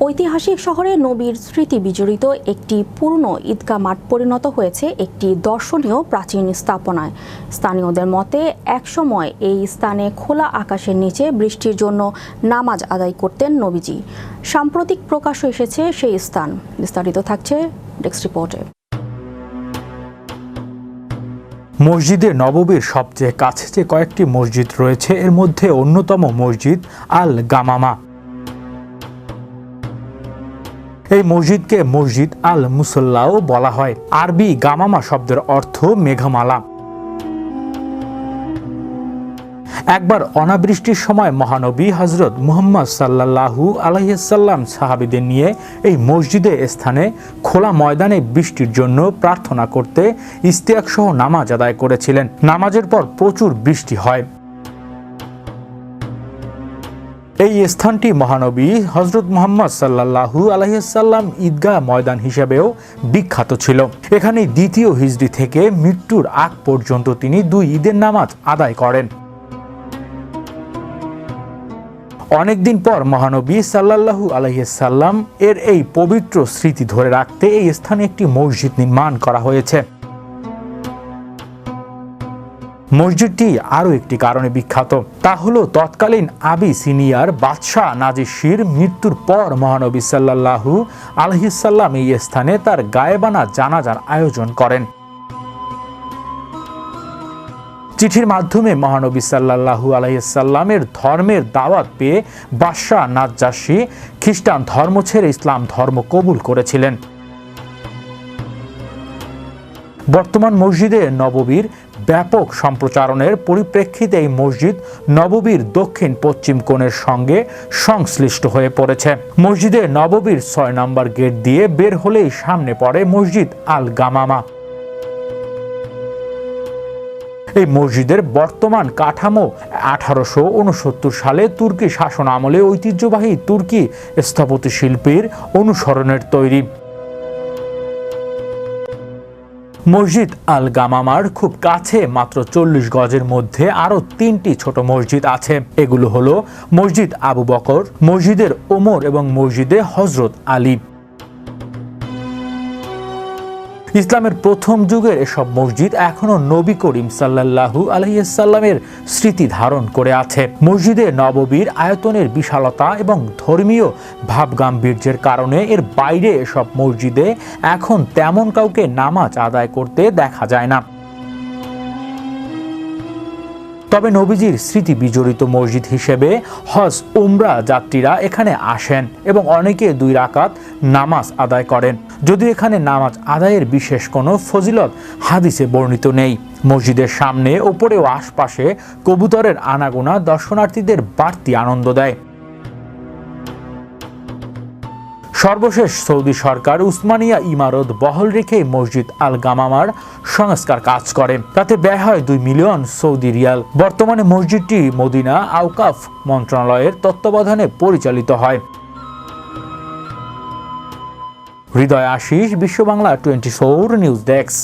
ঐতিহাসিক শহরে নবীর স্মৃতি বিজড়িত একটি পুরনো ঈদগাহ মাঠ পরিণত হয়েছে একটি দর্শনীয় প্রাচীন স্থাপনায়। স্থানীয়দের মতে একসময় এই স্থানে খোলা আকাশের নিচে বৃষ্টির জন্য নামাজ আদায় করতেন নবীজি। সাম্প্রতিক প্রকাশ এসেছে সেই স্থান। বিস্তারিত থাকছে ডেস্ক রিপোর্টে। মসজিদে নববীর সবচেয়ে কাছে যে কয়েকটি মসজিদ রয়েছে এর মধ্যে অন্যতম মসজিদ আল গামামা। এই মসজিদকে মসজিদ আল মুসল্লাও বলা হয়। আরবি গামামা শব্দের অর্থ মেঘমালা। একবার অনাবৃষ্টির সময় মহানবী হযরত মুহাম্মদ সাল্লাল্লাহু আলাইহি সাল্লাম সাহাবীদের নিয়ে এই মসজিদে স্থানে খোলা ময়দানে বৃষ্টির জন্য প্রার্থনা করতে ইস্তেয়াক সহ নামাজ আদায় করেছিলেন। নামাজের পর প্রচুর বৃষ্টি হয়। এই স্থানটি মহানবী হযরত মুহাম্মদ সাল্লাল্লাহু আলাইহি সাল্লাম ঈদগাহ ময়দান হিসেবেও বিখ্যাত ছিল। এখানে দ্বিতীয় হিজরি থেকে মৃত্যুর আগ পর্যন্ত তিনি 2 ঈদের নামাজ আদায় করেন। অনেকদিন পর মহানবী সাল্লাল্লাহু আলাইহি সাল্লাম এর এই পবিত্র স্মৃতি ধরে রাখতে এই স্থানে একটি মসজিদ নির্মাণ করা হয়েছে। মসজিদটি আরও একটি কারণে বিখ্যাত, তা হলো তৎকালীন আবিসিনিয়ার বাদশাহ নাজিশির মৃত্যুর পর মহানবী সাল্লাল্লাহু আলাইহি সাল্লাম এই স্থানে তার গায়েবানা জানাজার আয়োজন করেন। চিঠির মাধ্যমে মহানবী সাল্লাল্লাহু আলাইহি সাল্লামের ধর্মের দাওয়াত পেয়ে বাদশাহ নাজ্জাশী খ্রিস্টান ধর্ম ছেড়ে ইসলাম ধর্ম কবুল করেছিলেন। বর্তমান মসজিদে নববীর ব্যাপক সম্প্রচারণের পরিপ্রেক্ষিতে এই মসজিদ নববীর দক্ষিণ পশ্চিম কোণের সঙ্গে সংশ্লিষ্ট হয়ে পড়েছে। মসজিদে নববীর 6 নম্বর গেট দিয়ে বের হলেই সামনে পড়ে মসজিদ আল গামামা। এই মসজিদের বর্তমান কাঠামো 1869 সালে তুর্কি শাসন আমলে ঐতিহ্যবাহী তুর্কি স্থাপত্য শিল্পীর অনুসরণের তৈরি। মসজিদ আল গামামার খুব কাছে মাত্র 40 গজের মধ্যে আরো 3টি ছোট মসজিদ আছে। এগুলো হলো মসজিদ আবু বকর, মসজিদের ওমর এবং মসজিদে হযরত আলী। ইসলামের প্রথম যুগের এসব মসজিদ এখনো নবী করিম সাল্লাল্লাহু আলাইহি সাল্লামের স্মৃতি ধারণ করে আছে। মসজিদে নববীর আয়তনের বিশালতা এবং ধর্মীয় ভাবগাম্ভীর্যের কারণে এর বাইরে এসব মসজিদে এখন তেমন কাউকে নামাজ আদায় করতে দেখা যায় না। তবে নবীজির স্মৃতি বিজড়িত মসজিদ হিসেবে হজ উমরা যাত্রীরা এখানে আসেন এবং অনেকে 2 রাকাত নামাজ আদায় করেন। যদিও এখানে নামাজ আদায়ের বিশেষ কোনো ফজিলত হাদিসে বর্ণিত নেই। মসজিদের সামনে, ওপরে ও আশপাশে কবুতরের আনাগোনা দর্শনার্থীদের বাড়তি আনন্দ দেয়। সর্বশেষ সৌদি সরকার উসমানিয়া ইমারত বহাল রেখে মসজিদ আল গামামার সংস্কার কাজ করে। তাতে ব্যয় হয় 2 মিলিয়ন সৌদি রিয়াল। বর্তমানে মসজিদটি মদিনা আওকাফ মন্ত্রণালয়ের তত্ত্বাবধানে পরিচালিত হয়। হৃদয় আশিস, বিশ্ব বাংলা 24 নিউজ ডেস্ক।